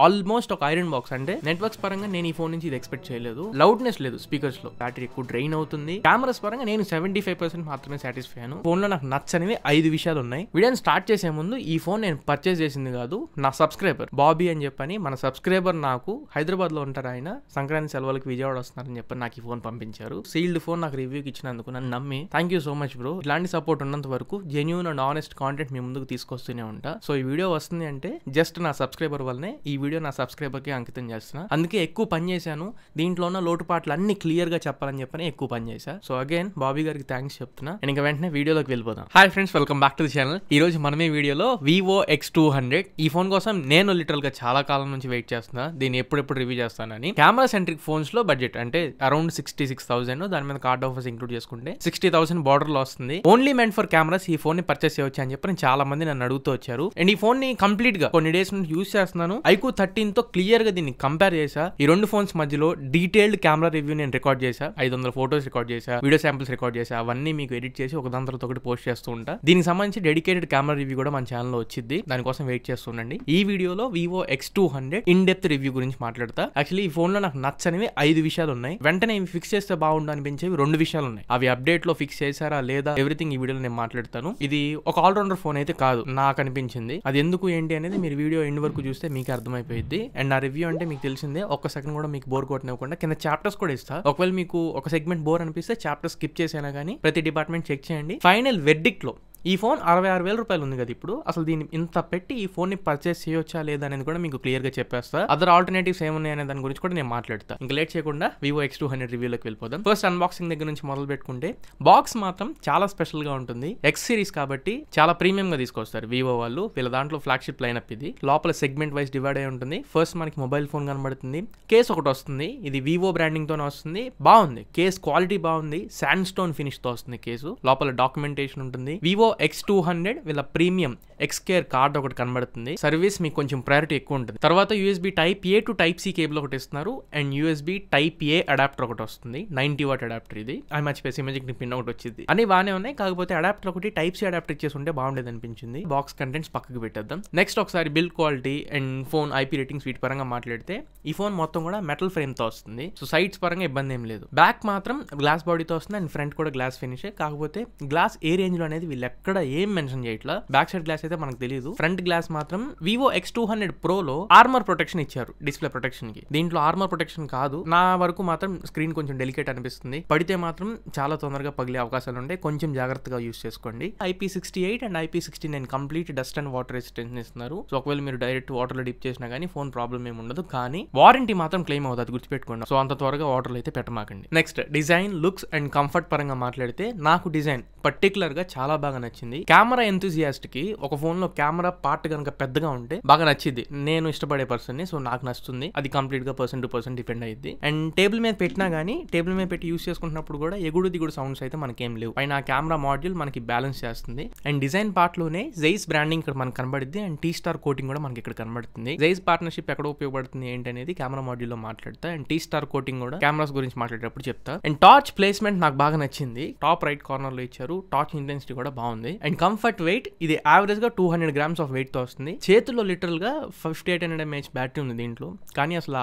Almost ఒక iron box. అంటే networks పరంగా నేను ఈ ఫోన్ నుంచి ఇది ఎక్స్పెక్ట్ చేయలేదు. లౌడ్నెస్ లేదు స్పీకర్స్ లో, బ్యాటరీ ఎక్కువ డ్రైన్ అవుతుంది. కెమెరాస్ పరంగా నేను 75% మాత్రమే సాటిస్ఫై అయ్యాను. ఫోన్ లో నాకు నచ్చనివి 5 విషయాలు ఉన్నాయి. వీడియోని స్టార్ట్ చేసే ముందు ఈ ఫోన్ నేను పర్చేస్ చేసింది కాదు, నా సబ్స్క్రైబర్ బాబీ అని చెప్పని మన సబ్స్క్రైబర్ నాకు హైదరాబాద్ లో ఉంటారు. ఆయన సంక్రాంతి సెలవులకు విజయవాడ వస్తున్నారని చెప్పి నాకు ఈ ఫోన్ పంపించారు. సీల్డ్ ఫోన్ నాకు రివ్యూకి ఇచ్చినందుకు నన్ను నమ్మి thank you so much bro. ఇలాంటి సపోర్ట్ ఉన్నంత వరకు జెన్యూన్ అండ్ ఆనెస్ట్ కాంటెంట్ మీ ముందుకు తీసుకొస్తూనే ఉంటా. సో ఈ వీడియో వస్తుంది అంటే జస్ట్ నా సబ్స్క్రైబర్ వల్లనే. ఈ వీడియో నా సబ్స్క్రైబర్ కి అంకితం చేస్తున్నా. అందుకే ఎక్కువ పని చేశాను. దీంట్లో ఉన్న లోటుపాట్లు అన్ని క్లియర్ గా చెప్పాలని చెప్పని ఎక్కువ పని చేశా. సో అగైన్ బాబీ గారికి థ్యాంక్స్ చెప్తున్నా. అండ్ ఇంకా వెంటనే వీడియోలోకి వెళ్ళిపోదాం. Hi friends, welcome back to the channel. ఈ రోజు మనమే వీడియోలో Vivo X200 ఈ ఫోన్ కోసం నేను లిటరల్ గా చాలా కాలం నుంచి వెయిట్ చేస్తున్నా, దీన్ని ఎప్పుడెప్పుడు రివ్యూ చేస్తానని. కెమెరా సెంట్రిక్ ఫోన్స్ లో బడ్జెట్ అంటే అరౌండ్ 66,000, దాని మీద కార్డ్ ఆఫర్స్ ఇంక్లూడ్ చేసుకుంటే 60,000 బార్డర్ లో వస్తుంది. ఓన్లీ మెంట్ ఫర్ కెమెరాస్ ఈ ఫోన్ ని పర్చేస్ చేయవచ్చు అని చెప్పి చాలా మంది నన్ను అడుగుతూ వచ్చారు. అండ్ ఈ ఫోన్ ని కంప్లీట్ గా కొన్ని డేస్ నుంచి యూస్ చేస్తున్నాను. iQOO 13 తో క్లియర్ గా దీన్ని కంపేర్ చేసా. ఈ రెండు ఫోన్స్ మధ్యలో డీటెయిల్డ్ కెమెరా రివ్యూ నేను రికార్డ్ చేసా. 500 ఫోటోస్ రికార్డ్ చేసా, వీడియో శాంపిల్స్ రికార్డ్ చేసా. అవన్నీ మీకు ఎడిట్ చేసి ఒక దాని తర్వాత ఒకటి పోస్ట్ చేస్తూ ఉంటా. దీనికి సంబంధించి డెడికేటెడ్ కెమెరా రివ్యూ కూడా మన ఛానల్ లో వచ్చింది, దానికోసం వెయిట్ చేస్తుండండి. ఈ వీడియోలో Vivo X200 in depth review గురించి మాట్లాడతా. యాక్చువల్లీ ఈ ఫోన్ లో నాకు నచ్చనివి 5 విషయాలు ఉన్నాయి. వెంటనే ఇవి ఫిక్స్ చేస్తే బాగుండు అనిపించేవి 2 విషయాలు ఉన్నాయి. అవి అప్డేట్ లో ఫిక్స్ చేశారా లేదా ఎవ్రీథింగ్ ఈ వీడియోలో నేను మాట్లాడతాను. ఇది ఒక ఆల్రౌండర్ ఫోన్ అయితే కాదు నాకు అనిపించింది. అది ఎందుకు ఏంటి అనేది మీరు వీడియో ఎండ్ వరకు చూస్తే మీకు అర్థమైపోయింది. అండ్ నా రివ్యూ అంటే మీకు తెలిసిందే, ఒక్క సెకండ్ కూడా మీకు బోర్ కొట్టనివ్వకుండా కింద చాప్టర్స్ కూడా ఇస్తా. ఒకవేళ మీకు ఒక సెగ్మెంట్ బోర్ అనిపిస్తే చాప్టర్ స్కిప్ చేసినా కానీ ప్రతి డిపార్ట్మెంట్ చెక్ చేయండి. ఫైనల్ వెర్డిక్ట్ లో ఈ ఫోన్ 66,000 రూపాయలు ఉంది కదా ఇప్పుడు. అసలు దీన్ని ఇంత పెట్టి ఈ ఫోన్ ని పర్చేస్ చేయొచ్చా లేదా అనేది కూడా మీకు క్లియర్ గా చెప్పేస్తా. అదర్ ఆల్టర్నేటివ్స్ ఏమున్నాయి అనే దాని గురించి కూడా నేను మాట్లాడతా. ఇంకా లేట్ చేయకుండా Vivo X200 రివ్యూలోకి వెళ్ళిపోదాం. ఫస్ట్ అన్బాక్సింగ్ దగ్గర నుంచి మొదలు పెట్టుకుంటే బాక్స్ మాత్రం చాలా స్పెషల్ గా ఉంటుంది. X సిరీస్ కాబట్టి చాలా ప్రీమియం గా తీసుకొస్తారు Vivo వాళ్ళు. వీళ్ళ దాంట్లో ఫ్లాగ్షిప్ లైనప్ ఇది. లోపల సెగ్మెంట్ వైస్ డివైడ్ అయి ఉంటుంది. ఫస్ట్ మనకి మొబైల్ ఫోన్ కనబడుతుంది, కేస్ ఒకటి వస్తుంది. ఇది Vivo బ్రాండింగ్ తోనే వస్తుంది. బాగుంది, కేస్ క్వాలిటీ బాగుంది. శాండ్ స్టోన్ ఫినిష్ తో వస్తుంది కేసు. లోపల డాక్యుమెంటేషన్ ఉంటుంది. Vivo X200 వీళ్ళ ప్రీమియం ఎక్స్కేర్ కార్డ్ ఒకటి కనబడుతుంది. సర్వీస్ మీకు కొంచెం ప్రయారిటీ ఎక్కువ ఉంటుంది. తర్వాత USB Type A to Type C cable ఒకటి ఇస్తున్నారు. And USB Type A adapter ఒకటి వస్తుంది. 90 వాట్ అడాప్టర్ ఇది. అది మర్చిపోయి ఇమేజింగ్ పిన్ ఒకటి వచ్చింది. అన్ని బాగానే ఉన్నాయి, కాకపోతే అడాప్టర్ ఒకటి Type C అడాప్టర్ ఇచ్చేసి ఉంటే బాగుండేది అనిపించింది. బాక్స్ కంటెంట్స్ పక్కకు పెట్టేద్దాం. నెక్స్ట్ ఒకసారి build quality and phone IP ratings వీటి పరంగా మాట్లాడితే ఈ ఫోన్ మొత్తం కూడా మెటల్ ఫ్రేమ్ తో వస్తుంది. సో సైడ్స్ పరంగా ఇబ్బంది ఏం లేదు. బ్యాక్ మాత్రం గ్లాస్ బాడీతో వస్తుంది అండ్ ఫ్రంట్ కూడా గ్లాస్ ఫినిష్. కాకపోతే గ్లాస్ ఏ రేంజ్ లో అనేది వీళ్ళు ఎక్కడ ఏం మెన్షన్ చేయట్లా. బ్యాక్ సైడ్ గ్లాస్ అయితే మనకు తెలియదు. ఫ్రంట్ గ్లాస్ మాత్రం Vivo X200 Pro లో ఆర్మర్ ప్రొటెక్షన్ ఇచ్చారు డిస్ప్లే ప్రొటెక్షన్ కి. దీంట్లో ఆర్మర్ ప్రొటెక్షన్ కాదు. నా వరకు మాత్రం స్క్రీన్ కొంచెం డెలికేట్ అనిపిస్తుంది. పడితే మాత్రం చాలా తొందరగా పగిలే అవకాశాలు ఉంటాయి. కొంచెం జాగ్రత్తగా యూస్ చేసుకోండి. IP68 and IP69 complete dust and water resistance ఇస్తున్నారు. సో ఒకవేళ మీరు డైరెక్ట్ వాటర్ లో డిప్ చేసినా కానీ ఫోన్ ప్రాబ్లం ఏమి ఉండదు. కానీ వారంటీ మాత్రం క్లెయిమ్ అవుతుంది, అది గుర్తుపెట్టుకోండి. సో అంత త్వరగా వాటర్ అయితే పెట్టమాకండి. Next design, looks and comfort పరంగా మాట్లాడితే నాకు డిజైన్ పర్టికులర్ గా చాలా బాగా నచ్చింది. కెమెరా ఎంతూజియాస్ట్ కి ఒక ఫోన్ లో కెమెరా పార్ట్ కనుక పెద్దగా ఉంటే బాగా నచ్చింది. నేను ఇష్టపడే పర్సన్ ని, సో నాకు నచ్చుతుంది. అది కంప్లీట్ గా పర్సన్ టు పర్సన్ డిపెండ్ అయ్యింది. అండ్ టేబుల్ మీద పెట్టినా గానీ టేబుల్ మీద పెట్టి యూస్ చేసుకుంటున్నప్పుడు కూడా ఎగుడు దిగుడు సౌండ్స్ అయితే మనకేం లేవు. పైన కెమెరా మాడ్యూల్ మనకి బ్యాలెన్స్ చేస్తుంది. అండ్ డిజైన్ పార్ట్ లోనే జైస్ బ్రాండింగ్ ఇక్కడ మనకు కనబడుద్ది. అండ్ T-Star కోటింగ్ కూడా మనకి ఇక్కడ కనబడుతుంది. జైస్ పార్ట్నర్షిప్ ఎక్కడ ఉపయోగపడుతుంది ఏంటి అనేది కెమెరా మాడ్యూల్ లో మాట్లాడతా. అండ్ T-Star కోటింగ్ కూడా కెమెరాస్ గురించి మాట్లాడేటప్పుడు చెప్తా. అండ్ టార్చ్ ప్లేస్మెంట్ నాకు బాగా నచ్చింది. టాప్ రైట్ కార్నర్ లో ఇచ్చారు. టార్చ్ ఇంటెన్సిటీ కూడా బాగుంది. అండ్ కంఫర్ట్ వెయిట్ ఇది యావరేజ్ గా 200 గ్రామ్స్ ఆఫ్ వెయిట్ తో వస్తుంది. చేతుల్లో లిటరల్ గా 5800 mAh బ్యాటరీ ఉంది దీంట్లో. కానీ అసలు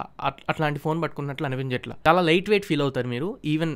అట్లాంటి ఫోన్ పట్టుకున్నట్లు అనిపించట్లా. చాలా లైట్ వెయిట్ ఫీల్ అవుతారు మీరు. ఈవెన్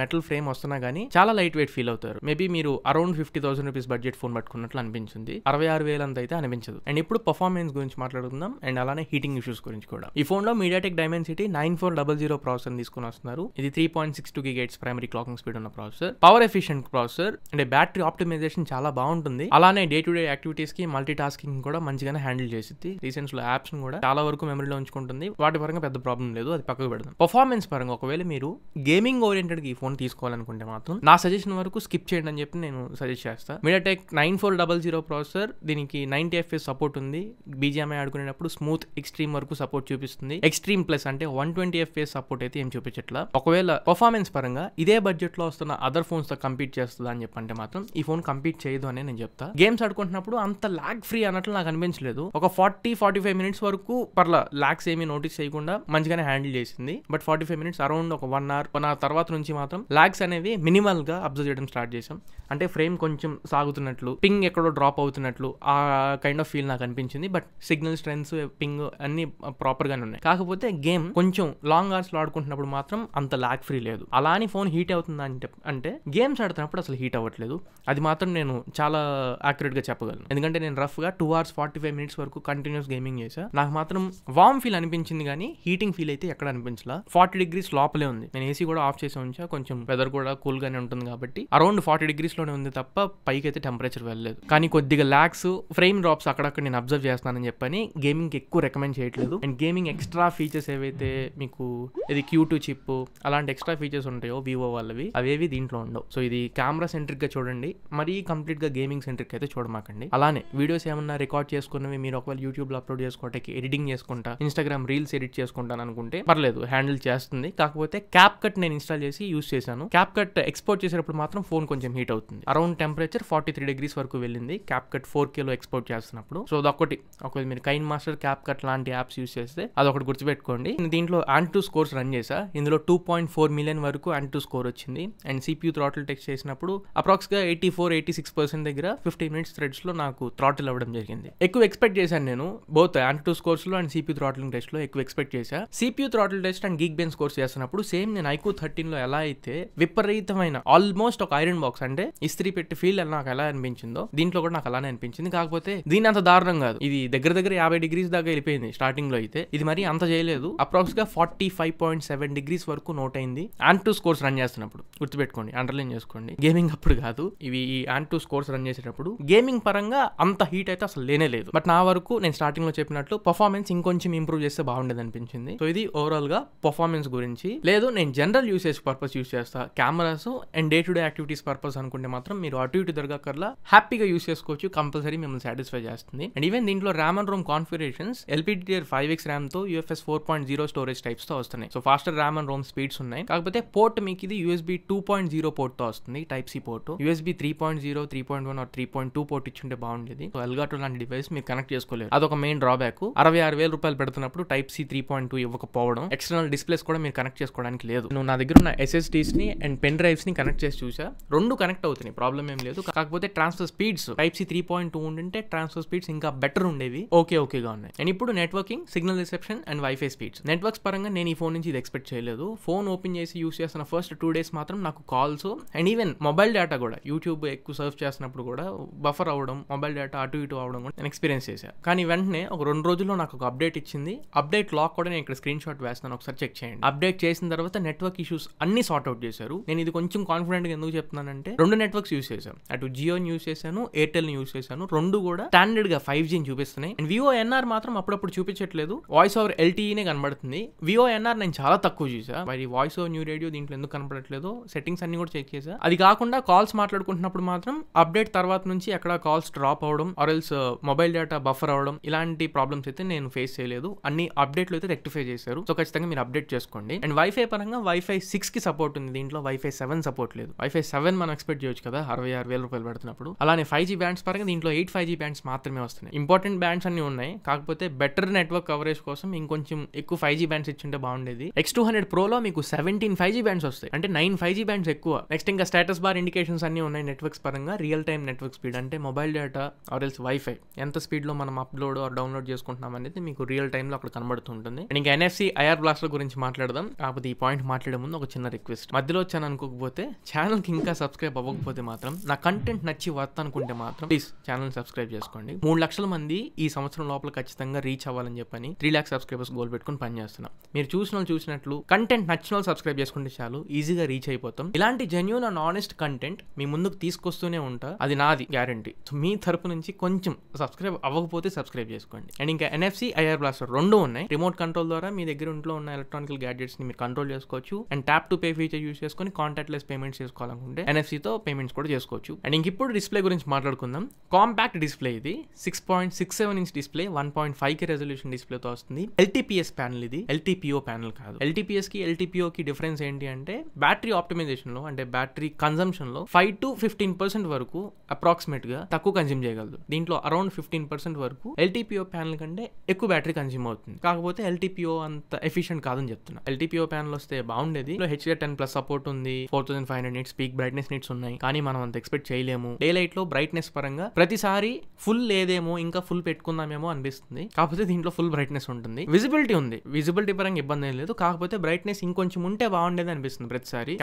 మెటల్ ఫ్రేమ్ వస్తున్నా గానీ చాలా లైట్ వెయిట్ ఫీల్ అవుతారు. మేబీ మీరు అరౌండ్ 50,000 రూపీస్ బడ్జెట్ ఫోన్ పట్టుకున్నట్లు అనిపించింది. 66,000 అంత అయితే అనిపించదు. అండ్ ఇప్పుడు పర్ఫార్మెన్స్ గురించి మాట్లాడుకుందాం. అండ్ అలానే హీటింగ్ ఇష్యూస్ గురించి కూడా. ఈ ఫోన్ లో MediaTek Dimensity 9400 ప్రాసెసర్ తీసుకుని వస్తున్నారు. ఇది 3.62 GHz ప్రైమరీ క్లాకింగ్ స్పీడ్ ఉన్న ప్రాసెసర్. Power efficient processor. అంటే బ్యాటరీ ఆప్టిమైజేషన్ చాలా బాగుంటుంది. అలానే డే టు డే యాక్టివిటీస్ కి మల్టీ టాస్కింగ్ కూడా మంచిగానే హ్యాండిల్ చేసింది. రీసెంట్స్ లో యాప్స్ కూడా చాలా వరకు మెమరీలో ఉంచుకుంటుంది. వాటి పరంగా పెద్ద ప్రాబ్లం లేదు, అది పక్కకు పెడదాం. పర్ఫార్మెన్స్ పరంగా ఒకవేళ మీరు గేమింగ్ ఓరియంటెడ్ ఈ ఫోన్ తీసుకోవాలనుకుంటే మాత్రం నా సజెషన్ వరకు స్కిప్ చేయండి అని చెప్పి నేను సజెస్ట్ చేస్తా. MediaTek 9400 ప్రాసెసర్, దీనికి 90 FPS సపోర్ట్ ఉంది. BGMI ఆడుకునేటప్పుడు స్మూత్ ఎక్స్ట్రీమ్ వరకు సపోర్ట్ చూపిస్తుంది. ఎక్స్ట్రీమ్ ప్లస్ అంటే 120 FPS సపోర్ట్ అయితే ఏం చూపించట్లా. ఒకవేళ పర్ఫార్మెన్స్ పరంగా ఇదే బడ్జెట్ లో వస్తున్న అదర్ ఫోన్స్ తో కంపీట్ చేస్తుందా అని చెప్పంటే మాత్రం ఈ ఫోన్ కంపేర్ కంపీట్ చేయదు అని నేను చెప్తా. గేమ్స్ ఆడుకుంటున్నప్పుడు అంత లాగ్ ఫ్రీ అన్నట్లు నాకు అనిపించలేదు. ఒక 40-45 మినిట్స్ వరకు పర్లా లాగ్స్ ఏమీ నోటీస్ చేయకుండా మంచిగానే హ్యాండిల్ చేసింది. బట్ 45 మినిట్స్ అరౌండ్ ఒక 1 అవర్ తర్వాత నుంచి మాత్రం లాగ్స్ అనేవి మినిమల్ గా అబ్జర్వ్ చేయడం స్టార్ట్ చేసాం. అంటే ఫ్రేమ్ కొంచెం సాగుతున్నట్లు, పింగ్ ఎక్కడో డ్రాప్ అవుతున్నట్లు ఆ కైండ్ ఆఫ్ ఫీల్ నాకు అనిపించింది. బట్ సిగ్నల్ స్ట్రెంగ్స్, పింగ్ అన్ని ప్రాపర్ గానే ఉన్నాయి. కాకపోతే గేమ్ కొంచెం లాంగ్ అవర్స్ లో ఆడుకుంటున్నప్పుడు మాత్రం అంత లాగ్ ఫ్రీ లేదు. అలా అని ఫోన్ హీట్ అవుతుందా అంటే గేమ్స్ ఆడుతున్నప్పుడు అసలు హీట్ అవ్వట్లేదు. అది మాత్రం నేను చాలా యాక్యురేట్ గా చెప్పగలను. ఎందుకంటే నేను రఫ్ గా 2 hours 45 minutes వరకు కంటిన్యూస్ గేమింగ్ చేసా. నాకు మాత్రం వార్మ్ ఫీల్ అనిపించింది కానీ హీటింగ్ ఫీల్ అయితే ఎక్కడ అనిపించలా. 40 degrees లోపలే ఉంది. నేను ఏసీ కూడా ఆఫ్ చేసి ఉంచా, కొంచెం వెదర్ కూడా కూల్ గానే ఉంటుంది కాబట్టి అరౌండ్ 40 degrees లోనే ఉంది తప్ప పైకి అయితే టెంపరేచర్ వెళ్ళలేదు. కానీ కొద్దిగా లాగ్స్, ఫ్రేమ్ డ్రాప్స్ అక్కడక్కడ నేను అబ్జర్వ్ చేస్తానని చెప్పని గేమింగ్ ఎక్కువ రికమెండ్ చేయట్లేదు. అండ్ గేమింగ్ ఎక్స్ట్రా ఫీచర్స్ ఏవైతే మీకు ఇది Q2 చిప్ అలాంటి ఎక్స్ట్రా ఫీచర్స్ ఉంటాయో వివో వాళ్ళవి, అవేవి దీంట్లో ఉండవు. సో ఇది కెమెరా సెంట్రిక్ గా చూడండి, మరీ కంప్లీట్ గా గేమింగ్ సెంట్రిక్ అయితే చూడమాకండి. అలానే వీడియోస్ ఏమన్నా రికార్డ్ చేసుకున్నవి మీరు ఒకవేళ యూట్యూబ్ లో అప్లోడ్ చేసుకోవడానికి ఎడిటింగ్ చేసుకుంటా, ఇన్స్టాగ్రామ్ రీల్స్ ఎడిట్ చేసుకుంటాను అనుకుంటే పర్లేదు, హ్యాండిల్ చేస్తుంది. కాకపోతే క్యాప్ కట్ నేను ఇన్స్టాల్ చేసి యూస్ చేశాను. క్యాప్ కట్ ఎక్స్పోర్ట్ చేసేటప్పుడు మాత్రం ఫోన్ కొంచెం హీట్ అవుతుంది. అరౌండ్ టెంపరేచర్ 43 degrees వరకు వెళ్ళింది క్యాప్ కట్ 4K లో ఎక్స్పోర్ట్ చేస్తున్నప్పుడు. సో అదొకటి, ఒకవేళ మీరు కైన్ మాస్టర్, క్యాప్ కట్ లాంటి యాప్స్ యూస్ చేస్తే అదొకటి గుర్తుపెట్టుకోండి. దీంట్లో ANTU స్కోర్స్ రన్ చేసా. ఇందులో 2.4 million వరకు ANTU స్కోర్ వచ్చింది. అండ్ CPU థ్రాటిల్ టెస్ట్ చేసినప్పుడు అప్రాక్స్ గా 84-86% దగ్గర 15 minutes థ్రెడ్స్ లో నాకు థ్రాటిల్ అవ్వడం జరిగింది. ఎక్కువ ఎక్స్పెక్ట్ చేశాను నేను బోత్ ANTU స్కోర్స్ లో అండ్ CPU థ్రాటిలింగ్ టెస్ట్ లో ఎక్కువ ఎక్స్పెక్ట్ చేశా. CPU throttle test and geek bench scores చేస్తున్నప్పుడు సేమ్ నేను iQOO 13 లో ఎలా అయితే విపరీతమైన ఆల్మోస్ట్ ఒక ఐరన్ బాక్స్ అంటే ఇస్త్రీ పెట్టి ఫీల్ నాకు ఎలా అనిపించిందో దీంట్లో కూడా నాకు అలానే అనిపించింది. కాకపోతే దీని అంత దారుణం కాదు. ఇది దగ్గర 50 degrees దాకా వెళ్ళిపోయింది స్టార్టింగ్ లో అయితే. ఇది మరి అంత చేయలేదు. అప్రాక్స్ గా 45.7 degrees వరకు నోట్ అయింది ANTU స్కోర్స్ రన్ చేస్తున్నప్పుడు. గుర్తుపెట్టుకోండి, అండర్లైన్ చేసుకోండి. గేమింగ్ అప్పుడు కాదు, ఇవి ఈ ANTU స్కోర్స్ రన్ చేసేటప్పుడు గేమింగ్ పరంగా అంత హీట్ అయితే అసలు లేనే లేదు. బట్ నా వరకు నేను స్టార్టింగ్ లో చెప్పినట్లు పర్ఫార్మెన్స్ ఇంకొంచెం ఇంప్రూవ్ చేస్తే బాగుండేది అనిపించింది. సో ఇది ఓవరాల్ గా పర్ఫార్మెన్స్ గురించి. లేదు నేను జనరల్ యూసేజ్ పర్పస్ యూస్ చేస్తా, cameras and day to day activities purpose అనుకుంటే మాత్రం మీరు అటు ఇటు దొరకకర్లా హ్యాపీగా యూస్ చేసుకోవచ్చు. కంపల్సరీ మిమ్మల్ని సాటిస్ఫై చేస్తుంది. అండ్ ఈవెన్ దీంట్లో RAM and ROM configurations LPDDR5X RAM తో UFS 4.0 స్టోరేజ్ టైప్స్ తో వస్తున్నాయి. So faster RAM and ROM speeds ఉన్నాయి. కాకపోతే పోర్ట్ మీకు ఇది USB 2.0 పోర్ట్ తో వస్తుంది, type C port. USB 3.0, 3.1 or 3.2 port ఇచ్చుంటే బాగుండేది. సో Elgato లాంటి డివైస్ మీరు కనెక్ట్ చేసుకోలేరు. అదొక మెయిన్ డ్రాబ్యాక్. 66,000 రూపాయలు పెడుతున్నప్పుడు టైప్ సి 3.2 ఇవ్వకపోవడం, ఎక్స్టర్నల్ డిస్ప్లేస్ కూడా మీరు కనెక్ట్ చేసుకోవడానికి లేదు. నువ్వు నా దగ్గర ఉన్న SSDs ని అండ్ పెన్ డ్రైవ్స్ ని కనెక్ట్ చేసి చూసా, రెండు కనెక్ట్ అవుతున్నాయి, ప్రాబ్లం ఏం లేదు. కాకపోతే ట్రాన్స్ఫర్ స్పీడ్స్ టైప్ సి 3.2 ఉంటే ట్రాన్స్ఫర్ స్పీడ్స్ ఇంకా బెటర్ ఉండేవి, ఓకేగా ఉన్నాయి. అండ్ ఇప్పుడు networking, signal reception and wifi speeds. Networks పరంగా నేను ఈ ఫోన్ నుంచి ఇది ఎక్స్పెక్ట్ చేయలేదు. ఫోన్ ఓపెన్ చేసి యూస్ చేస్తున్న ఫస్ట్ 2 days మాత్రం నాకు calls and even mobile data కూడా, యూట్యూబ్ ఎక్కువ సర్చ్ చేస్తున్నప్పుడు కూడా బఫర్ అవ్వడం, మొబైల్ డేటా అటు ఇటు అవడం కూడా నేను ఎక్స్పీరియన్స్ చేశాను. కానీ వెంటనే ఒక 2 రోజుల్లో నాకు ఒక అప్డేట్ ఇచ్చింది. అప్డేట్ లాక్ కూడా నేను ఇక్కడ స్క్రీన్ షాట్ వేస్తాను, ఒకసారి చెక్ చేయండి. అప్డేట్ చేసిన తర్వాత నెట్వర్క్ ఇష్యూస్ అన్ని సార్ట్ అవుట్ చేశారు. నేను ఇది కొంచెం కాన్ఫిడెంట్ గా ఎందుకు చెప్తున్నానంటే 2 నెట్వర్క్స్ యూస్ చేశాను. అటు జియోని యూస్ చేశాను, ఎయిర్టెల్ ని యూస్ చేశాను. 2 కూడా స్టాండర్డ్ గా 5G చూపిస్తున్నాయి. అండ్ వివో NR మాత్రం అప్పుడప్పుడు చూపించట్లేదు, వాయిస్ ఓవర్ LTE కనబడుతుంది. వివో NR నేను చాలా తక్కువ చూసా. మరి వాయిస్ ఓవర్ న్యూ రేడియో దీంట్లో ఎందుకు కనపడట్లేదు, సెట్టింగ్స్ అన్ని కూడా చెక్ చేసా. అది కాకుండా కాల్స్ మాట్లాడుకుంటున్నప్పుడు మాత్రం అప్డేట్ తర్వాత నుంచి ఎక్కడ కాల్స్ డ్రాప్ అవడం or else mobile data buffer అవడం ఇలాంటి ప్రాబ్లమ్స్ అయితే నేను ఫేస్ చేయలేదు. అన్ని అప్డేట్లు అయితే రెక్టిఫై చేశారు. సో ఖచ్చితంగా మీరు అప్డేట్ చేసుకోండి. అండ్ వైఫై పరంగా వైఫై 6 కి సపోర్ట్ ఉంది, దీంట్లో వైఫై 7 సపోర్ట్ లేదు. వైఫై 7 మనం ఎక్స్పెక్ట్ చేయొచ్చు కదా 66,000 రూపాయలు పెడుతున్నప్పుడు. అలానే 5G బ్యాండ్స్ పరంగా దీంట్లో 8 5G బ్యాండ్స్ మాత్రమే వస్తున్నాయి. ఇంపార్టెంట్ బ్యాండ్స్ అన్ని ఉన్నాయి, కాకపోతే బెటర్ నెట్వర్క్ కవరేజ్ కోసం ఇంకొంచెం ఎక్కువ 5G బ్యాండ్స్ ఇచ్చింటే బాగుండేది. X200 Pro లో మీకు 17 5G బ్యాండ్స్ వస్తాయి, అంటే 9 5G బ్యాండ్స్ ఎక్కువ. నెక్స్ట్ ఇంకా స్టేటస్ బార్ ఇండికేషన్స్ అన్ని ఉన్నాయి నెట్వర్క్స్ పరంగా. రియల్ టైమ్ నెట్వర్క్ స్పీడ్ అంటే mobile data or else wifi ఎంత స్పీడ్ లో మనం అప్లోడ్ ఆర్ డౌన్లోడ్ చేసుకుంటున్నాం అనేది మీకు రియల్ టైమ్ లో అక్కడ కనబడుతుంటుంది. అండ్ ఇంకా NFC IR బ్లాస్టర్ గురించి మాట్లాడదాం. కాకపోతే ఈ పాయింట్ మాట్లాడే ముందు ఒక చిన్న రిక్వెస్ట్, మధ్యలో వచ్చాను అనుకోకపోతే, ఛానల్ కి ఇంకా సబ్స్క్రైబ్ అవ్వకపోతే మాత్రం, నా కంటెంట్ నచ్చి వర్త్ అనుకుంటే మాత్రం ప్లీజ్ ఛానల్ సబ్స్క్రైబ్ చేసుకోండి. 3 లక్షల మంది ఈ సంవత్సరం లోపల ఖచ్చితంగా రీచ్ అవ్వాలని చెప్పని 3 lakhs సబ్స్క్రైబర్స్ గోల్ పెట్టుకుని పనిచేస్తున్నాం. మీరు చూసినట్లు కంటెంట్ నచ్చిన వాళ్ళు సబ్స్క్రైబ్ చేసుకుంటే చాలు, ఈజీగా రీచ్ అయిపోతాం. ఇలాంటి జెన్యూన్ అండ్ ఆనెస్ట్ కంటెంట్ మీ ముందుకు తీసుకొస్తూనే ఉంటా, అది నాది గ్యారంటీ. సో మీ తరపు నుంచి కొంచెం సబ్స్క్రైబ్ అవ్వకపోతే సబ్స్క్రైబ్ చేసుకోండి. అండ్ ఇంకా NFC IR బ్లాస్టర్ 2 ఉన్నాయి. రిమోట్ కంట్రోల్ ద్వారా మీ దగ్గర ఇంట్లో ఉన్న ఎలక్ట్రానికల్ గ్యాడ్జెట్స్ ని మీరు కంట్రోల్ చేసుకోవచ్చు. And tap to pay feature use చేసుకొని కాంటాక్ట్ లెస్ పేమెంట్స్ చేసుకోవాలనుకుంటే NFC తో పేమెంట్స్ కూడా చేసుకోవచ్చు. అండ్ ఇంక ఇప్పుడు డిస్ప్లే గురించి మాట్లాడుకుందాం. కాంపాక్ట్ డిస్ప్లే ఇది, 6.67 inch డిస్ప్లే, 1.5K రెజల్యూషన్ డిస్ప్లేతో వస్తుంది. LTPS ప్యానల్ ఇది, LTPO ప్యానల్ కాదు. LTPS కి LTPO కి డిఫరెన్స్ ఏంటి అంటే బ్యాటరీ ఆప్టిమైజేషన్ లో, అంటే బ్యాటరీ కన్సంప్షన్ లో 5 to 15% 10% వరకు అప్రాక్సిమేట్ గా తక్కువ కన్స్యూమ్ చేయగలదు. దీంట్లో అరౌండ్ 15% వరకు ఎల్టీపీఓ ప్యానల్ కంటే ఎక్కువ బ్యాటరీ కన్స్యూమ్ అవుతుంది. కాకపోతే ఎల్టీపీఓ అంత ఎఫిషియెంట్ కాదని చెప్తున్నా. ఎల్టీపీఓ ప్యానల్ వస్తే బాగుండేది. HDR10+ సపోర్ట్ ఉంది, 4500 నిట్స్ పీక్ బ్రైట్నెస్ నిట్స్ ఉన్నాయి. కానీ మనం అంత ఎక్స్పెక్ట్ చేయలేము. డే లైట్ లో బ్రైట్నెస్ పరంగా ప్రతిసారి ఫుల్ లేదేమో, ఇంకా ఫుల్ పెట్టుకుందామేమో అనిపిస్తుంది. కాకపోతే దీంట్లో ఫుల్ బ్రైట్నెస్ ఉంటుంది. విజిబిలిటీ ఉంది, విజిబిలిటీ పరంగా ఇబ్బంది ఏం లేదు. కాకపోతే బ్రైట్నెస్ ఇంకొంచెం ఉంటే బాగుండేది అనిపిస్తుంది ప్రతిసారి.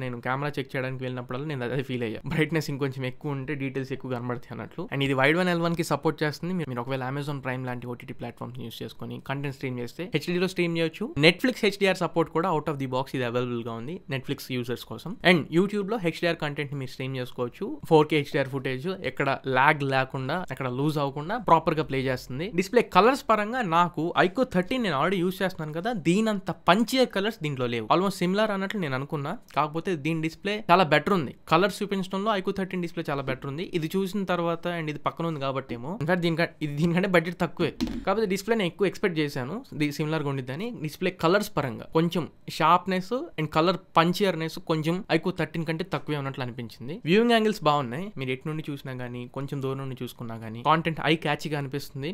నేను కెమెరా చెక్ చేయడానికి వెళ్ళినప్పుడు నేను అదే ఫీల్ అయ్యా. బ్రైట్నెస్ ఇంకొంచెం ఎక్కువ ఉంటే డీటెయిల్స్ ఎక్కువ కనబడతాయి అన్నట్లు. అండ్ ఇది వైడ్ 1L1 కి సపోర్ట్ చేస్తుంది. మీరు ఒకవేళ అమెజాన్ ప్రైమ్ లాంటి ఓటీటీ ప్లాట్ఫామ్స్ యూస్ చేసుకొని కంటెంట్ స్ట్రీమ్ చేస్తే హెచ్డీలో స్ట్రీమ్ చేయొచ్చు. నెట్ఫ్లిక్స్ హెచ్డిఆర్ సపోర్ట్ కూడా అవుట్ ఆఫ్ ది బాక్స్ ఇది అవైలబుల్ గా ఉంది నెట్ఫ్లిక్స్ యూజర్స్ కోసం. అండ్ యూట్యూబ్ లో హెచ్డిఆర్ కంటెంట్ ని మీరు స్ట్రీమ్ చేసుకోవచ్చు. 4K హెచ్డిఆర్ ఫుటేజ్ ఎక్కడ లాగ్ లేకుండా, ఎక్కడ లూజ్ అవ్వకుండా ప్రాపర్ గా ప్లే చేస్తుంది. డిస్ప్లే కలర్స్ పరంగా నాకు ఐక్యూ 13 నేను ఆల్రెడీ యూస్ చేస్తున్నాను కదా, దీనంత పంచే కలర్స్ దీంట్లో లేవు. ఆల్మోస్ట్ సిమిలర్ అన్నట్లు నేను అనుకున్నా. కాకపోతే దీని డిస్ప్లే చాలా బెటర్ ఉంది. కలర్స్ చూపించడంలో ఐక్యూ 13 డిస్ప్లే చాలా బెటర్ ఉంది. ఇది చూసిన తర్వాత అండ్ ఇది పక్కన ఉంది కాబట్టి ఏమో, ఇన్ఫాక్ట్ దీనికంటే బడ్జెట్ తక్కువే. కాకపోతే డిస్ప్లే నేను ఎక్కువ ఎక్స్పెక్ట్ చేశాను సిమిలర్ గా ఉండిద్దని. డిస్ప్లే కలర్స్ పరంగా కొంచెం షార్ప్నెస్ అండ్ కలర్ పంచియర్నెస్ కొంచెం ఐక్యూ 13 కంటే తక్కువే ఉన్నట్లు అనిపించింది. వ్యూయింగ్ యాంగిల్స్ బాగున్నాయి. మీరు ఎటు నుండి చూసినా గానీ, కొంచెం దూరం నుండి చూసుకున్నా గానీ కాంటెంట్ ఐ క్యాచ్గా అనిపిస్తుంది.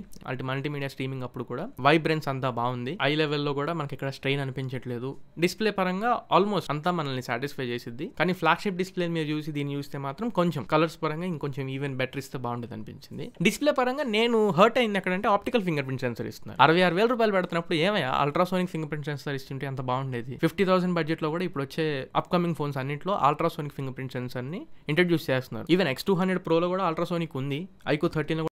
మల్టీమీడియా స్ట్రీమింగ్ అప్పుడు కూడా వైబ్రెన్స్ అంతా బాగుంది. ఐ లెవెల్లో కూడా మనకి ఇక్కడ స్ట్రెయిన్ అనిపించట్లేదు. డిస్ప్లే పరంగా ఆల్మోస్ట్ అంతా మనల్ని సాటిస్ఫై చేసిద్ది. కానీ ఫ్లాగ్షిప్ డిస్ప్లే మీరు చూసి దీన్ని చూస్తే మాత్రం కొంచెం కలర్స్ పరంగా ఇంకొంచెం ఈవెన్ బెటర్ ఇస్తే బాగుండేది అనిపించింది. డిస్ప్లే పరంగా నేను హర్ట్ అయింది ఎక్కడంటే ఆప్టికల్ ఫింగర్ ప్రింట్ సెన్సర్ ఇస్తున్నారు. 66,000 రూపాయలు పెడుతున్నప్పుడు ఏమయ్యా అల్ట్రాసోనిక్ ఫింగర్ ప్రింట్ సెన్సర్ ఇస్తుంటే అంత బాగుండేది. 50,000 బడ్జెట్ లో కూడా ఇప్పుడు వచ్చే అప్కమింగ్ ఫోన్స్ అన్నింటిలో అల్ట్రాసోనిక్ ఫింగర్ ప్రింట్ సెన్సర్ ని ఇంట్రడ్యూస్ చేస్తున్నారు. ఈవెన్ X200 Pro లో కూడా అల్ట్రాసోనిక్ ఉంది, ఐక్యూ 13 లో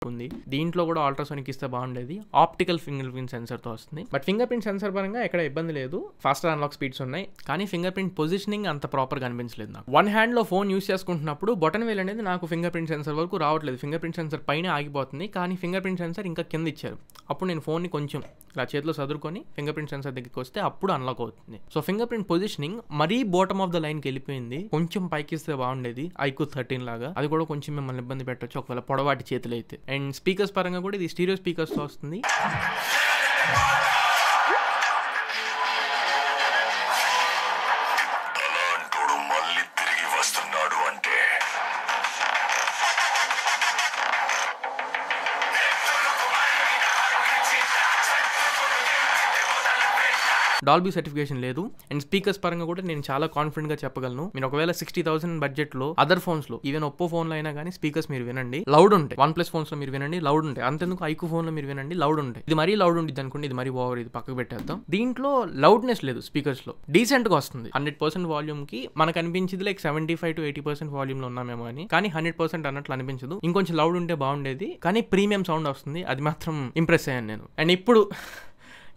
ఉంది. దీంట్లో కూడా అల్ట్రాసోనిక్ ఇస్తే బాగుండేది. ఆప్టికల్ ఫింగర్ ప్రింట్ సెన్సర్ తో వస్తుంది. బట్ ఫింగర్ ప్రింట్ సెన్సర్ పరంగా ఎక్కడ ఇబ్బంది లేదు. ఫాస్టర్ అన్లాక్ స్పీడ్స్ ఉన్నాయి. కానీ ఫింగర్ ప్రింట్ పొజిషనింగ్ అంత ప్రాపర్ గా అనిపించలేదు నాకు. వన్ హ్యాండ్ లో ఫోన్ యూస్ చేసుకుంటున్నప్పుడు బటన్ వేల్ అనేది నాకు ఫింగర్ ప్రింట్ సెన్సర్ వరకు రావట్లేదు. ఫింగర్ ప్రింట్ సెన్సర్ పైన ఆగిపోతుంది. కానీ ఫింగర్ ప్రింట్ సెన్సర్ ఇంకా కింద ఇచ్చారు. అప్పుడు నేను ఫోన్ ని కొంచెం ఇలా చేతిలో సదురుకొని ఫింగర్ ప్రింట్ సెన్సర్ దగ్గరికి వస్తే అప్పుడు అన్లాక్ అవుతుంది. సో ఫింగర్ ప్రింట్ పొజిషనింగ్ మరీ బాటమ్ ఆఫ్ ద లైన్ కి వెళ్ళిపోయింది. కొంచెం పైకి ఇస్తే బాగుండేది ఐక్యూ 13 లాగా. అది కూడా కొంచెం మిమ్మల్ని ఇబ్బంది పెట్టొచ్చు ఒకవేళ పొడవాటి చేతులు అయితే. అండ్ స్పీకర్స్ పరంగా కూడా ఇది స్టీరియో స్పీకర్స్ తో వస్తుంది. డాల్బీ సర్టిఫికేషన్ లేదు. అండ్ స్పీకర్స్ పరంగా కూడా నేను చాలా కాన్ఫిడెంట్ గా చెప్పగలను. మీరు ఒకవేళ 60,000 బడ్జెట్ లో అదర్ ఫోన్స్ లో ఈవెన్ ఒప్పో ఫోన్ లో అయినా కానీ స్పీకర్స్ మీరు వినండి, లౌడ్ ఉంటాయి. OnePlus ఫోన్స్ లో మీరు వినండి, లౌడ్ ఉంటాయి. అంతెందుకు ఐక్యూ ఫోన్ లో మీరు వినండి, లౌడ్ ఉంటాయి. ఇది మరీ లౌడ్ ఉంటుంది అనుకోండి, ఇది మరీ ఓవర్, ఇది పక్కకు పెట్టేద్దాం. దీంట్లో లౌడ్నెస్ లేదు. స్పీకర్స్ లో డీసెంట్ గా వస్తుంది. 100% వాల్యూమ్ కి మనకు అనిపించింది లైక్ 75 to 80% వాల్యూమ్ లో ఉన్నామేమో అని. కానీ 100% అన్నట్లు అనిపించదు. ఇంకొంచెం లౌడ్ ఉంటే బాగుండేది. కానీ ప్రీమియం సౌండ్ వస్తుంది. అది మాత్రం ఇంప్రెస్ అయ్యాను నేను. అండ్ ఇప్పుడు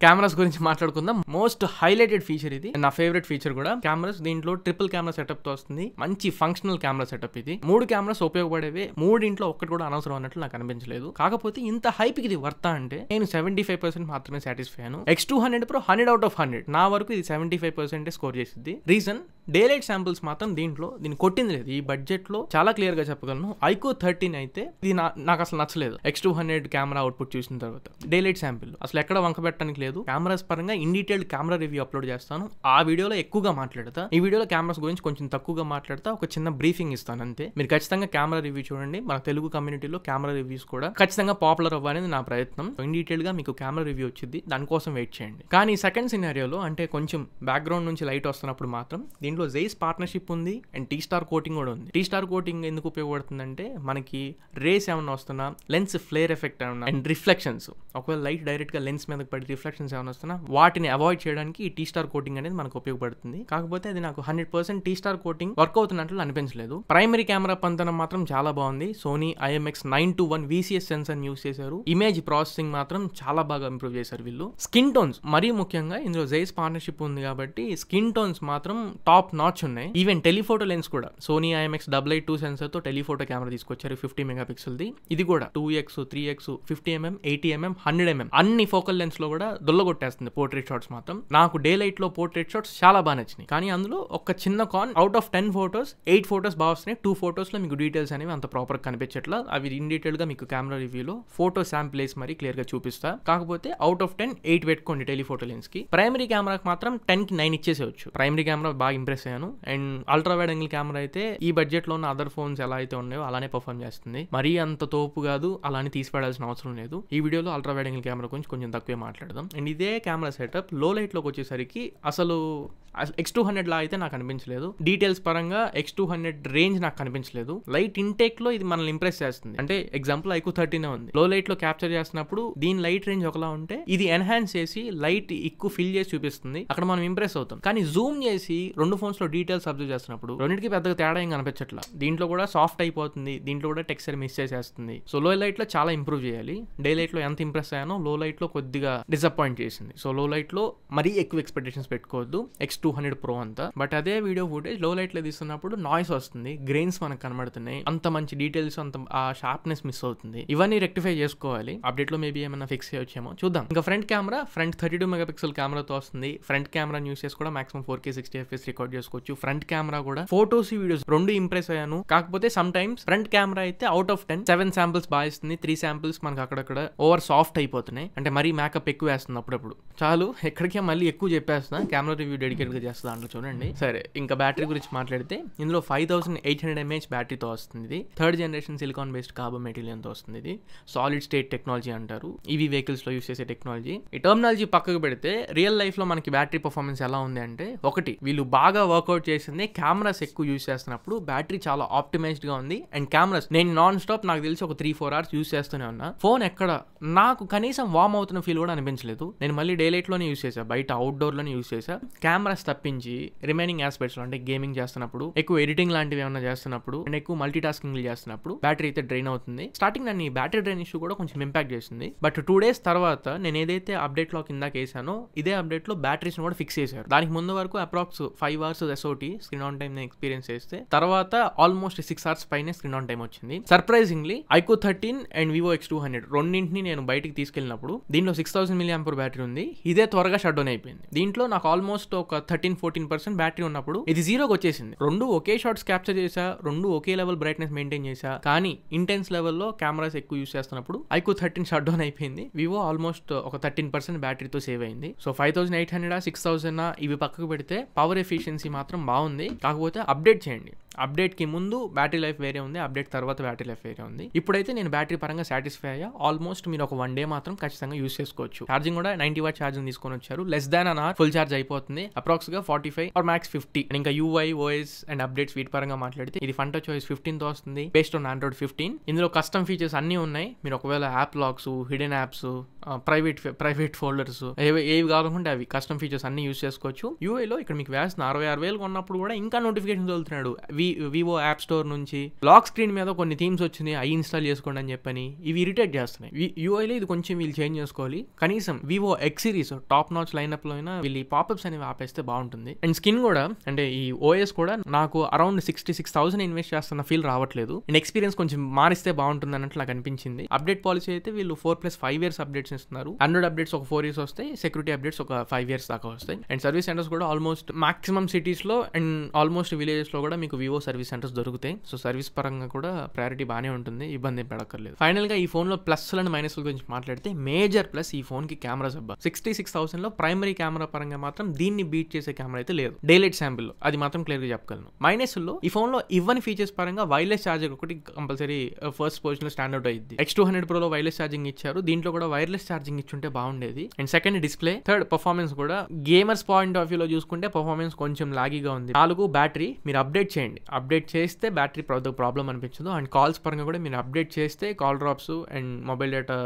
కెమెరాస్ గురించి మాట్లాడుకుందాం. మోస్ట్ హైలైటెడ్ ఫీచర్ ఇది, నా ఫేవరెట్ ఫీచర్ కూడా. కెమెరాస్ దీంట్లో ట్రిపుల్ కెమెరా సెటప్ తో వస్తుంది. మంచి ఫంక్షనల్ కెమెరా సెటప్ ఇది. 3 కెమెరాస్ ఉపయోగపడేవి. 3 ఒక్కటి కూడా అనవసరం అన్నట్లు నాకు అనిపించలేదు. కాకపోతే ఇంత హైప్ ఇది వర్తా అంటే నేను 75% మాత్రమే సాటిస్ఫై అయ్యాను. X200 Pro 100 out of 100. నా వరకు ఇది 75% స్కోర్ చేసింది. రీజన్ డే లైట్ శాంపుల్స్ మాత్రం దీన్ని కొట్టింది లేదు. ఈ బడ్జెట్ లో చాలా క్లియర్ గా చెప్పగలను. ఐక్యూ 13 అయితే ఇది నాకు అసలు నచ్చలేదు. X200 కెమెరా అవుట్పుట్ చూసిన తర్వాత డే లైట్ శాంపిల్ అసలు ఎక్కడ వంక పెట్టడానికి లేదు. కెమెరాస్ పరంగా in detailed camera review upload చేస్తాను. ఆ వీడియోలో ఎక్కువగా మాట్లాడతా. ఈ వీడియోలో కెమెరాస్ గురించి కొంచెం తక్కువగా మాట్లాడతా. ఒక చిన్న బ్రీఫింగ్ ఇస్తాను అంతే. మీరు ఖచ్చితంగా కెమెరా రివ్యూ చూడండి. మన తెలుగు కమ్యూనిటీలో కెమెరా రివ్యూస్ కూడా ఖచ్చితంగా పాపులర్ అవ్వాలని నా ప్రయత్నం. ఇన్ డీటెయిల్ గా మీకు కెమెరా రివ్యూ వచ్చింది, దానికోసం వెయిట్ చేయండి. కానీ సెకండ్ సినారియోలో అంటే కొంచెం బ్యాక్గ్రౌండ్ నుంచి లైట్ వస్తున్నప్పుడు మాత్రం దీంట్లో జైస్ పార్ట్నర్షిప్ ఉంది అండ్ T-Star కోటింగ్ కూడా ఉంది. T-Star కోటింగ్ ఎందుకు ఉపయోగపడుతుందంటే మనకి రేస్ ఏమన్నా వస్తున్నా, లెన్స్ ఫ్లేర్ ఎఫెక్ట్ ఏమన్నా అండ్ రిఫ్లెక్షన్స్, ఒకవేళ లైట్ డైరెక్ట్ గా లెన్స్ మీద పడి రిఫ్లెక్షన్స్ ఏమైనా వస్తున్నా వాటిని అవాయిడ్ చేయడానికి ఈ T-Star కోటింగ్ అనేది మనకు ఉపయోగపడుతుంది. కాకపోతే అది నాకు 100% T-Star కోటింగ్ వర్క్ అవుతున్నట్లు అనిపించలేదు. ప్రైమరీ కెమెరా పంతనం మాత్రం చాలా బాగుంది. Sony IMX921 VCS sensor use చేశారు. ఇమేజ్ ప్రాసెసింగ్ మాత్రం చాలా బాగా ఇంప్రూవ్ చేశారు వీళ్ళు. స్కిన్ టోన్స్ మరీ ముఖ్యంగా ఇందులో జైస్ పార్ట్నర్షిప్ ఉంది కాబట్టి స్కిన్ టోన్స్ మాత్రం టాప్ నాచ్ ఉన్నాయి. ఈవెన్ టెలిఫోటో లెన్స్ కూడా సోనీ IMX882 సెన్సర్ తో టెలిఫోటో కెమెరా తీసుకొచ్చారు 50 మెగాపిక్సెల్ ది. ఇది కూడా 2x 3x 50mm 80mm 100mm అన్ని ఫోకల్ లెన్స్ లో కూడా దొల్లగొట్టేస్తుంది పోర్ట్రేట్ షాట్స్ మాత్రం. నాకు డే లైట్ లో పోర్ట్రేట్ షాట్స్ చాలా బాగా నచ్చినాయి. కానీ అందులో ఒక చిన్న కాన్, అవుట్ ఆఫ్ 10 ఫోటోస్ 8 ఫోటోస్ బాగా వస్తున్నాయి. 2 ఫోటోస్ లో మీకు డీటెయిల్స్ అనేవి అంత ప్రాపర్ కనిపించట్లా. అవి ఇన్ డీటెయిల్ గా మీకు కెమెరా రివ్యూలో ఫోటో శాంపిల్ వేసి మరి క్లియర్ గా చూపిస్తా. కాకపోతే అవుట్ ఆఫ్ 10 8 పెట్టుకోండి టెలిఫోటో లెన్స్ కి. ప్రైమరీ కెమెరాకి మాత్రం 10 కి 9 ఇచ్చేసేవచ్చు. ప్రైమరీ కెమెరా బాగా ఇంప్రెస్ ఇంప్రెస్ అయ్యాను. And ultra wide angle camera అయితే ఈ బడ్జెట్ లో ఉన్న అదర్ ఫోన్స్ ఎలా అయితే ఉన్నాయో అలానే పర్ఫార్మ్ చేస్తుంది. మరీ అంత తోపు కాదు, అలానే తీసిపడాల్సిన అవసరం లేదు. ఈ వీడియోలో అల్ట్రా వైడ్ యాంగిల్ కెమెరా గురించి కొంచెం తక్కువే మాట్లాడదాం. అండ్ ఇదే కెమెరా సెటప్ లో లైట్ లోకి వచ్చేసరికి అసలు X200 లా అయితే నాకు అనిపించలేదు. డీటెయిల్స్ పరంగా X200 రేంజ్ నాకు కనిపించలేదు. లైట్ ఇంటేక్ లో ఇది మనల్ని ఇంప్రెస్ చేస్తుంది. అంటే ఎగ్జాంపుల్ IQ 13 ఉంది, లో లైట్ లో క్యాప్చర్ చేస్తున్నప్పుడు దీని లైట్ రేంజ్ ఒకలా ఉంటే ఇది ఎన్హాన్స్ చేసి లైట్ ఎక్కువ ఫిల్ చేసి చూపిస్తుంది, అక్కడ మనం ఇంప్రెస్ అవుతాం. కానీ జూమ్ చేసి రెండు ఫోన్స్ లో డీటెయిల్స్ అబ్జర్వ్ చేస్తున్నప్పుడు రెండింటికి పెద్దగా తేడా ఏం కనిపించట్లా. దీంట్లో కూడా సాఫ్ట్ అయిపోతుంది, దీంట్లో కూడా టెక్స్చర్ మిస్ చేసేస్తుంది. సో లో లైట్ లో చాలా ఇంప్రూవ్ చేయాలి. డే లైట్ లో ఎంత ఇంప్రెస్ అయ్యానో లో లైట్ లో కొద్దిగా డిసప్పాయింట్ చేసింది. సో లో లైట్ లో మరీ ఎక్కువ ఎక్స్పెక్టేషన్స్ పెట్టుకోవద్దు X200 Pro అంతా. బట్ అదే వీడియో ఫుటేజ్ లో లైట్ లో తీస్తున్నప్పుడు నాయిస్ వస్తుంది, గ్రెయిన్స్ మనకు కనబడుతున్నాయి, అంత మంచి డీటెయిల్స్, అంత ఆ షార్ప్నెస్ మిస్ అవుతుంది. ఇవన్నీ రెక్టిఫై చేసుకోవాలి. అప్డేట్ లో మేబీ ఏమైనా ఫిక్స్ చేయొచ్చేమో చూద్దాం. ఇంకా ఫ్రంట్ కెమెరా 32 మెగాపిక్సెల్ కెమెరాతో వస్తుంది. ఫ్రంట్ కెమెరా యూస్ చేసి కూడా మాక్సిమం 4K 60 FPS రికార్డ్ చేసుకోవచ్చు. ఫ్రంట్ కెమెరా కూడా ఫోటోస్ వీడియోస్ రెండు ఇంప్రెస్ అయ్యాను. కాకపోతే సమ్ టైమ్స్ ఫ్రంట్ కెమెరా అయితే అవుట్ ఆఫ్ 10 7 శాంపిల్స్ బాగా ఇస్తుంది, 3 శాంపిల్స్ మనకు అక్కడక్కడ ఓవర్ సాఫ్ట్ అయిపోతున్నాయి. అంటే మరీ మేకప్ ఎక్కువ వేస్తుంది అప్పుడప్పుడు. చాలు, ఎక్కడికే మళ్ళీ ఎక్కువ చెప్పేస్తున్నా. కెమెరా రివ్యూ డెడికేట్ గా చేస్తా దాంట్లో చూడండి. సరే, ఇంకా బ్యాటరీ గురించి మాట్లాడితే ఇందులో 5800 mAh బ్యాటరీతో వస్తుంది. ఇది 3rd generation silicon based carbon material తో వస్తుంది. ఇది సాలిడ్ స్టేట్ టెక్నాలజీ అంటారు, ఈవీ వెహికల్స్ లో యూస్ చేసే టెక్నాలజీ. ఈ టర్మినాలజీ పక్కకు పెడితే రియల్ లైఫ్ లో మనకి బ్యాటరీ పర్ఫార్మెన్స్ ఎలా ఉంది అంటే, ఒకటి వీళ్ళు బాగా వర్కౌట్ చేసింది కెమెరాస్ ఎక్కువ యూస్ చేస్తున్నప్పుడు బ్యాటరీ చాలా ఆప్టిమైజ్డ్ గా ఉంది. అండ్ కెమెరాస్ నేను నాన్ స్టాప్ నాకు తెలిసి ఒక 3-4 hours యూస్ చేస్తూనే ఉన్నా. ఫోన్ ఎక్కడ నాకు కనీసం వార్మ్ అవుతున్న ఫీల్ కూడా అనిపించలేదు. నేను మళ్ళీ డే లైట్ లోనే యూస్ చేసా, బయట అవుట్డోర్ లోనే యూస్ చేసా. కెమెరాస్ తప్పించి రిమైనింగ్ ఆస్పెక్ట్స్ లో అంటే గేమింగ్ చేస్తున్నప్పుడు, ఎక్కువ ఎడిటింగ్ లాంటివి ఏమైనా చేస్తున్నప్పుడు అండ్ ఎక్కువ మల్టీ టాస్కింగ్ చేస్తున్నప్పుడు బ్యాటరీ అయితే డ్రైన్ అవుతుంది. స్టార్టింగ్ నన్ను ఈ బ్యాటరీ డ్రైన్ ఇష్యూ కూడా కొంచెం ఇంపాక్ట్ చేసింది. బట్ 2 days తర్వాత నేను ఏదైతే అప్డేట్ లో కిందకి వేసానో ఇదే అప్డేట్ లో బ్యాటరీస్ కూడా ఫిక్స్ చేశారు. దానికి ముందు వరకు approx 5 hours SOT screen on time experience చేస్తే తర్వాత ఆల్మోస్ట్ 6 hours పైన స్క్రీన్ ఆన్ టైమ్ వచ్చింది. Surprisingly IQ 13 and Vivo X200 రెండింటిని నేను బయటికి తీసుకెళ్ళినప్పుడు దీంట్లో 6000 mAh బ్యాటరీ ఉంది. ఇదే త్వరగా షట్ డౌన్ అయిపోయింది. దీంట్లో నాకు ఆల్మోస్ట్ ఒక 13-14% బ్యాటరీ ఉన్నప్పుడు ఇది జీరోకి వచ్చేసింది. రెండు ఒకే షాట్స్ క్యాప్చర్ చేసా, రెండు ఒకే లెవెల్ బ్రైట్నెస్ మెయింటైన్ చేసా. కానీ ఇంటెన్స్ లెవెల్లో కెమెరాస్ ఎక్కువ యూస్ చేస్తున్నప్పుడు IQ 13 షట్ డౌన్ అయిపోయింది. వివో ఆల్మోస్ట్ ఒక 13% బ్యాటరీతో సేవ్ అయింది. సో 5800 6000 ఇవి పక్కకు పెడితే పవర్ ఎఫిషియన్సీ మాత్రం బాగుంది. కాకపోతే అప్డేట్ చేయండి. అప్డేట్ కి ముందు బ్యాటరీ లైఫ్ వేరే ఉంది, అప్డేట్ తర్వాత బ్యాటరీ లైఫ్ వేరే ఉంది. ఇప్పుడైతే నేను బ్యాటరీ పరంగా సాటిస్ఫై అయ్యా. ఆల్మోస్ట్ మీరు ఒక 1 day మాత్రం ఖచ్చితంగా యూస్ చేసుకోవచ్చు. ఛార్జింగ్ కూడా 90 watt ఛార్జింగ్ తీసుకొని వచ్చారు. Less than an hour full charge అయిపోతుంది. అప్రాక్స్ గా 45 or max 50. ఇంకా UI OS అండ్ అప్డేట్స్ వీటి పరంగా మాట్లాడితే ఇది FunTouch OS 15 తో వస్తుంది, బేస్డ్ ఆన్ Android 15. ఇందులో కస్టమ్ ఫీచర్స్ అన్ని ఉన్నాయి. మీరు ఒకవేళ app lakhs, hidden apps, private folders ఏవి కావాలనుకుంటే అవి కస్టమ్ ఫీచర్స్ అన్ని యూస్ చేసుకోవచ్చు. UI లో ఇక్కడ మీకు వేస్తున్న 66,000 కొన్నప్పుడు కూడా ఇంకా నోటిఫికేషన్ వదులుతున్నాడు వివో యాప్ స్టోర్ నుంచి. లాక్ స్క్రీన్ మీద కొన్ని థీమ్స్ వచ్చింది, అవి ఇన్స్టాల్ చేసుకోండి అని చెప్పని ఇవి ఇరిటేట్ చేస్తున్నాయి. UI లో ఇది కొంచెం వీళ్ళు చేంజ్ చేసుకోవాలి. కనీసం Vivo X series top notch lineup లో అయినా వీళ్ళు పాపప్స్ అనేవి ఆపేస్తే బాగుంటుంది. అండ్ స్కిన్ కూడా అంటే ఈ OS కూడా నాకు అరౌండ్ 66,000 ఇన్వెస్ట్ చేస్తున్న ఫీల్ రావట్లేదు. అండ్ ఎక్స్పీరియన్స్ కొంచెం మారిస్తే బాగుంటుంది అన్నట్లు నాకు అనిపించింది. అప్డేట్ పాలసీ అయితే వీళ్ళు 4+5 years అప్డేట్స్ ఇస్తున్నారు. Android అప్డేట్స్ ఒక 4 years వస్తాయి, సెక్యూరిటీ అప్డేట్స్ ఒక 5 years దాకా వస్తాయి. అండ్ సర్వీస్ సెంటర్స్ కూడా ఆల్మోస్ట్ మాక్సిమం సిటీస్ లో అండ్ ఆల్మోస్ట్ విలేజెస్ లో కూడా మీకు వివో సర్వీస్ సెంటర్స్ దొరుకుతాయి. సో సర్వీస్ పరంగా కూడా ప్రయారిటీ బాగానే ఉంటుంది, ఇబ్బంది పడక్కర్లేదు. ఫైనల్ గా ఈ ఫోన్ లో ప్లస్ అండ్ మైనస్ గురించి మాట్లాడితే మేజర్ ప్లస్ ఈ ఫోన్ కి కెమెరాస్ అబ్బా 66,000 లో ప్రైమరీ కెమెరా పరంగా మాత్రం దీన్ని బీట్ చేసే కెమెరా అయితే లేదు. డైలైట్ శాంపిల్ లో అది మాత్రం క్లియర్ గా చెప్పగలను. మైనస్ లో ఈ ఫోన్ లో ఇవ్వని ఫీచర్స్ పరంగా వైర్లెస్ ఛార్జర్ ఒకటి కంపల్సరీ ఫస్ట్ పొజిషన్ లో స్టాండర్డ్ అయింది. X200 Pro లో వైర్లెస్ ఛార్జింగ్ ఇచ్చారు, దీంట్లో కూడా వైర్లెస్ ఛార్జింగ్ ఇచ్చుంటే బాగుండేది. And second display, third performance కూడా గేమర్స్ పాయింట్ ఆఫ్ వ్యూ లో చూసుకుంటే పర్ఫార్మెన్స్ కొంచెం లాగీగా ఉంది. 4 బ్యాటరీ మీరు అప్డేట్ చేయండి, అప్డేట్ చేస్తే బ్యాటరీ ప్రాబ్లం అనిపించదు. అండ్ కాల్స్ పరంగా కూడా మీరు అప్డేట్ చేస్తే call drops and mobile data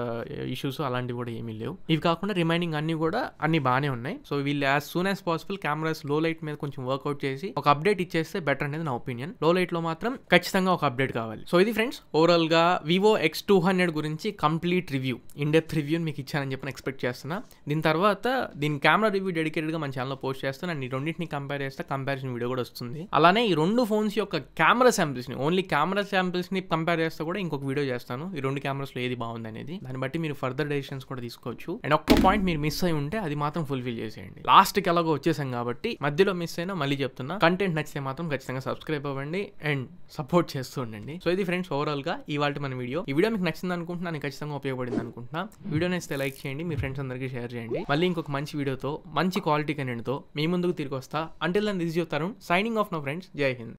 issues అలాంటివి కూడా ఏమీ లేవు. ఇవి కాకుండా రిమైనింగ్ అన్ని బాగానే ఉన్నాయి. సో వీళ్ళు as soon as possible cameras లో లైట్ మీద కొంచెం వర్క్అవుట్ చేసి ఒక అప్డేట్ ఇచ్చేస్తే బెటర్ అనేది నా ఒపీనియన్. లో లైట్ లో మాత్రం ఖచ్చితంగా ఒక అప్డేట్ కావాలి. సో ఇది ఫ్రెండ్స్ ఓవరాల్ గా వివో X200 గురించి complete review, in depth review మీకు ఇచ్చానని చెప్పి ఎక్స్పెక్ట్ చేస్తున్నా. దీని తర్వాత దీని కెమెరా రివ్యూ డెడికేటెడ్ గా మన ఛానల్లో పోస్ట్ చేస్తాను. అండ్ ఈ రెండింటిని కంపేర్ చేస్తే కంపారిజన్ వీడియో కూడా వస్తుంది. అలానే ఈ రెండు ఫోన్స్ యొక్క కెమెరా శాంపిల్స్ ని, ఓన్లీ కెమెరా శాంపిల్స్ ని కంపేర్ చేస్తే కూడా ఇంకొక వీడియో చేస్తాను, ఈ రెండు కెమెరాస్ లో ఏది బాగుంది అనేది. దాన్ని బట్టి మీరు ఫర్దర్ డెసిషన్స్ కూడా తీసుకోవచ్చు. అండ్ ఒక్క పాయింట్ మీరు మిస్ అయి ఉంటే అది మాత్రం ఫుల్ఫిల్ చేసేయండి. లాస్ట్ కి ఎలాగో వచ్చేసాం కాబట్టి మధ్యలో మిస్ అయినా మళ్ళీ చెప్తున్నా, కంటెంట్ నచ్చితే మాత్రం ఖచ్చితంగా సబ్స్క్రైబ్ అవ్వండి అండ్ సపోర్ట్ చేస్తూ ఉండండి. సో ఇది ఫ్రెండ్స్ ఓవరాల్ గా ఇవాళ మన వీడియో. ఈ వీడియో మీకు నచ్చింది అనుకుంటున్నా, ఖచ్చితంగా ఉపయోగపడింది అనుకుంటున్నా. వీడియో నచ్చితే లైక్ చేయండి, మీ ఫ్రెండ్స్ అందరికీ షేర్ చేయండి. మళ్ళీ ఇంకొక మంచి వీడియోతో మంచి క్వాలిటీ కంటెంట్ తో మీ ముందుకు తిరిగి వస్తా. Until then this is your Tarun signing off now friends. Jai Hind.